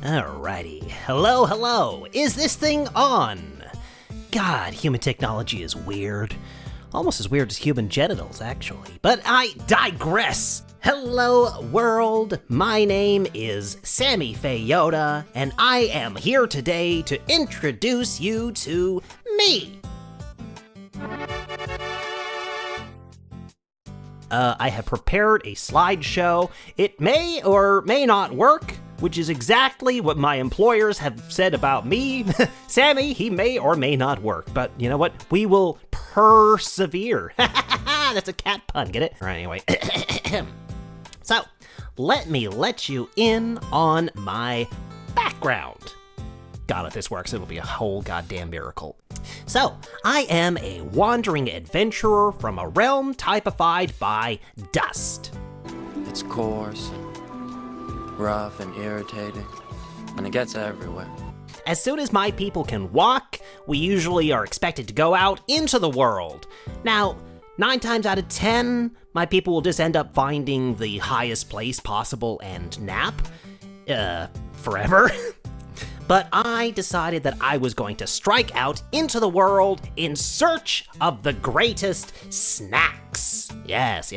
Alrighty. Hello, hello. Is this thing on? God, human technology is weird. Almost as weird as human genitals, actually. But I digress. Hello, world. My name is Sami Feyoda, and I am here today to introduce you to me. I have prepared a slideshow. It may or may not work, which is exactly what my employers have said about me. Sammy, he may or may not work, but you know what? We will persevere. That's a cat pun, get it? All right, anyway. So, let me let you in on my background. God, if this works, it'll be a whole goddamn miracle. So, I am a wandering adventurer from a realm typified by dust. It's coarse and rough and irritating, and it gets everywhere. As soon as my people can walk, we usually are expected to go out into the world. Now, 9 times out of 10, my people will just end up finding the highest place possible and nap. Forever. But I decided that I was going to strike out into the world in search of the greatest snacks. Yes.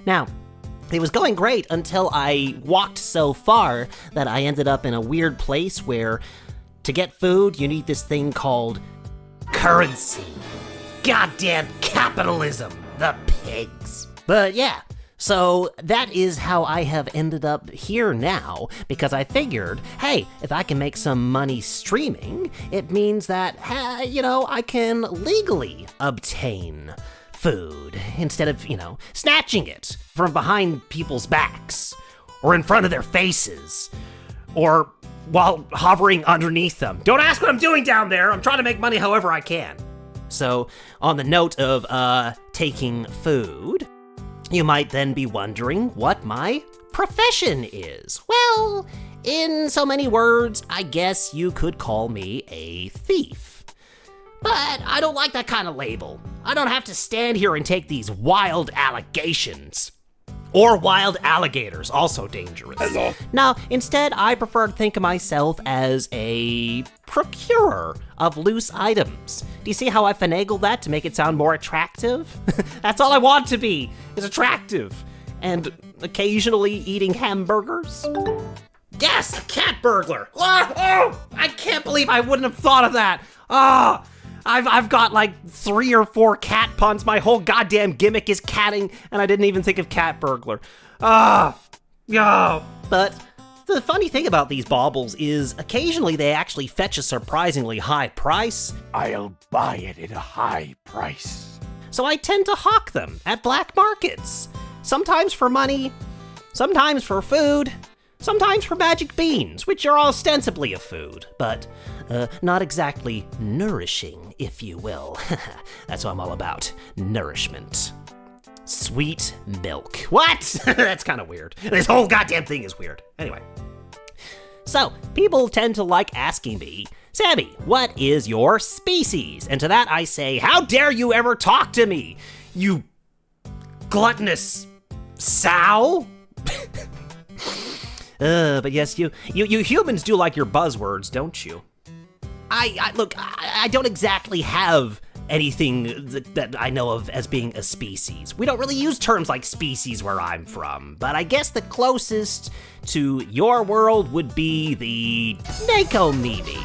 Now, it was going great until I walked so far that I ended up in a weird place where to get food, you need this thing called currency. Goddamn capitalism, the pigs. But yeah. So that is how I have ended up here now, because I figured, hey, if I can make some money streaming, it means that, I can legally obtain food instead of, snatching it from behind people's backs, or in front of their faces, or while hovering underneath them. Don't ask what I'm doing down there. I'm trying to make money however I can. So, on the note of taking food, you might then be wondering what my profession is. Well, in so many words, I guess you could call me a thief. But I don't like that kind of label. I don't have to stand here and take these wild allegations. Or wild alligators, also dangerous. Hello. Now, instead, I prefer to think of myself as a procurer of loose items. Do you see how I finagled that to make it sound more attractive? That's all I want to be, is attractive. And occasionally eating hamburgers. Yes, a cat burglar. Oh, I can't believe I wouldn't have thought of that. I've got like 3 or 4 cat puns. My whole goddamn gimmick is catting, and I didn't even think of cat burglar. But the funny thing about these baubles is occasionally they actually fetch a surprisingly high price. I'll buy it at a high price. So I tend to hawk them at black markets. Sometimes for money, sometimes for food, sometimes for magic beans, which are ostensibly a food, but not exactly nourishing, if you will. That's what I'm all about, nourishment. Sweet milk. What? That's kind of weird. This whole goddamn thing is weird. Anyway. So, people tend to like asking me, Sammy, what is your species? And to that I say, how dare you ever talk to me, you gluttonous sow? But yes, you humans do like your buzzwords, don't you? I don't exactly have anything that I know of as being a species. We don't really use terms like species where I'm from, but I guess the closest to your world would be the Neko Mimi.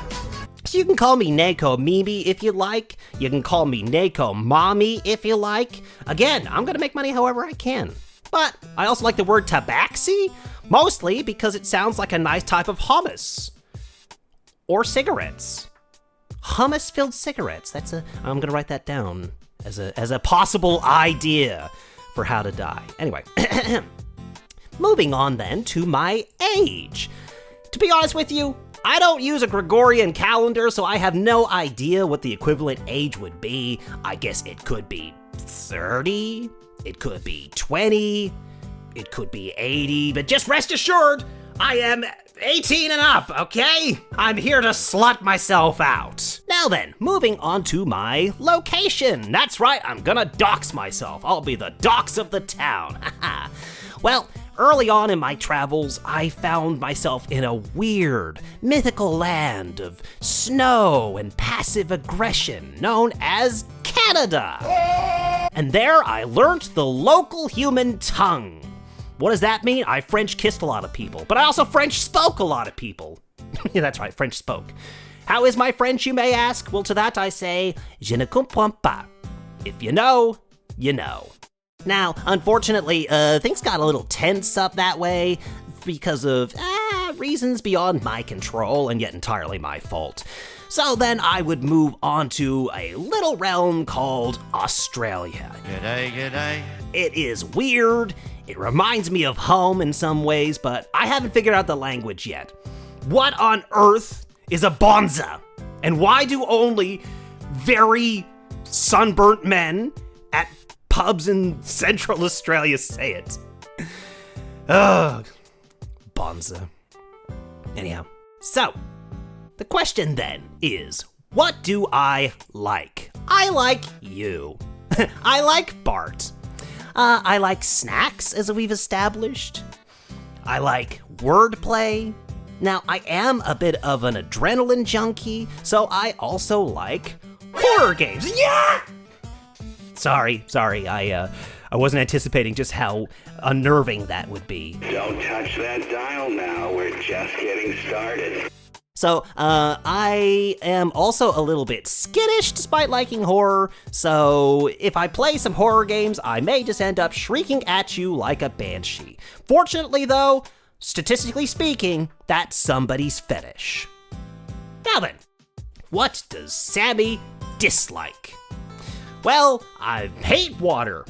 So you can call me Neko Mimi if you like. You can call me Neko Mommy if you like. Again, I'm gonna make money however I can. But I also like the word tabaxi, mostly because it sounds like a nice type of hummus. Or cigarettes. Hummus-filled cigarettes. I'm gonna write that down as a possible idea for how to die. Anyway, moving on then to my age. To be honest with you, I don't use a Gregorian calendar, so I have no idea what the equivalent age would be. I guess it could be 30, it could be 20, it could be 80, but just rest assured, I am 18 and up, okay? I'm here to slut myself out. Now then, moving on to my location. That's right, I'm gonna dox myself. I'll be the dox of the town. Well, Early on in my travels, I found myself in a weird, mythical land of snow and passive aggression known as Canada. And there I learnt the local human tongue. What does that mean? I French kissed a lot of people, but I also French spoke a lot of people. Yeah, that's right, French spoke. How is my French, you may ask? Well, to that I say, je ne comprends pas. If you know, you know. Now, unfortunately, things got a little tense up that way because of reasons beyond my control and yet entirely my fault. So then I would move on to a little realm called Australia. G'day, g'day. It is weird, it reminds me of home in some ways, but I haven't figured out the language yet. What on earth is a bonza? And why do only very sunburnt men at pubs in Central Australia say it? Ugh, bonza. Anyhow, so the question then is, what do I like? I like you. I like Bart. I like snacks, as we've established. I like wordplay. Now, I am a bit of an adrenaline junkie, so I also like horror games. Yeah! Sorry, I wasn't anticipating just how unnerving that would be. Don't touch that dial now, we're just getting started. So, I am also a little bit skittish despite liking horror, so if I play some horror games, I may just end up shrieking at you like a banshee. Fortunately, though, statistically speaking, that's somebody's fetish. Now then, what does Sami dislike? Well, I hate water.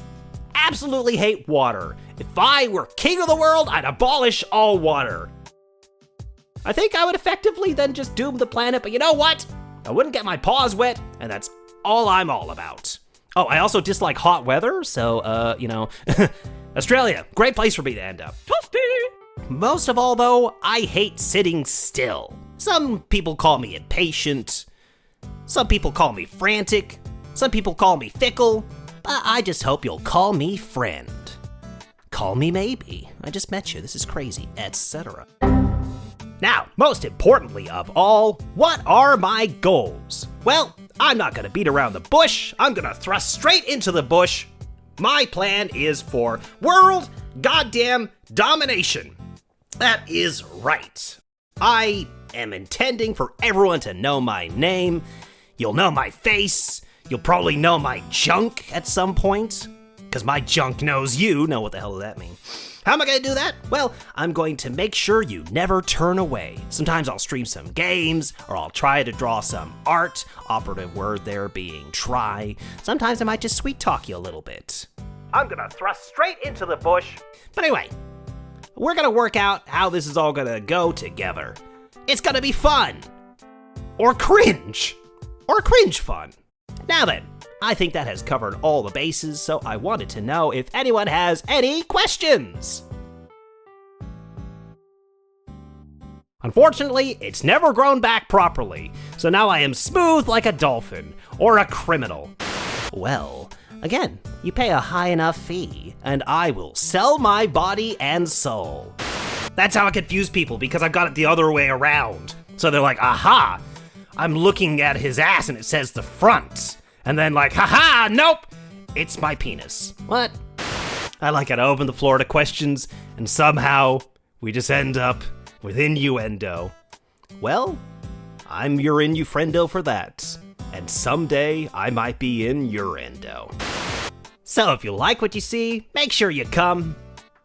Absolutely hate water. If I were king of the world, I'd abolish all water. I think I would effectively then just doom the planet, but you know what? I wouldn't get my paws wet, and that's all I'm all about. Oh, I also dislike hot weather, so, Australia, great place for me to end up. Toasty! Most of all, though, I hate sitting still. Some people call me impatient. Some people call me frantic. Some people call me fickle. But I just hope you'll call me friend. Call me maybe. I just met you. This is crazy, etc. Now, most importantly of all, what are my goals? Well, I'm not gonna beat around the bush. I'm gonna thrust straight into the bush. My plan is for world goddamn domination. That is right. I am intending for everyone to know my name. You'll know my face. You'll probably know my junk at some point. Because my junk knows you. Know what the hell does that mean? How am I going to do that? Well, I'm going to make sure you never turn away. Sometimes I'll stream some games, or I'll try to draw some art, operative word there being try. Sometimes I might just sweet talk you a little bit. I'm going to thrust straight into the bush. But anyway, we're going to work out how this is all going to go together. It's going to be fun. Or cringe. Or cringe fun. Now then, I think that has covered all the bases, so I wanted to know if anyone has any questions. Unfortunately, it's never grown back properly, so now I am smooth like a dolphin, or a criminal. Well, again, you pay a high enough fee, and I will sell my body and soul. That's how I confuse people, because I've got it the other way around. So they're like, aha, I'm looking at his ass and it says the front. And then like, haha, nope, it's my penis. What? I like it. I open the floor to questions, and somehow we just end up with innuendo. Well, I'm your inufriendo for that. And someday I might be in your endo. So if you like what you see, make sure you come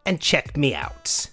and check me out.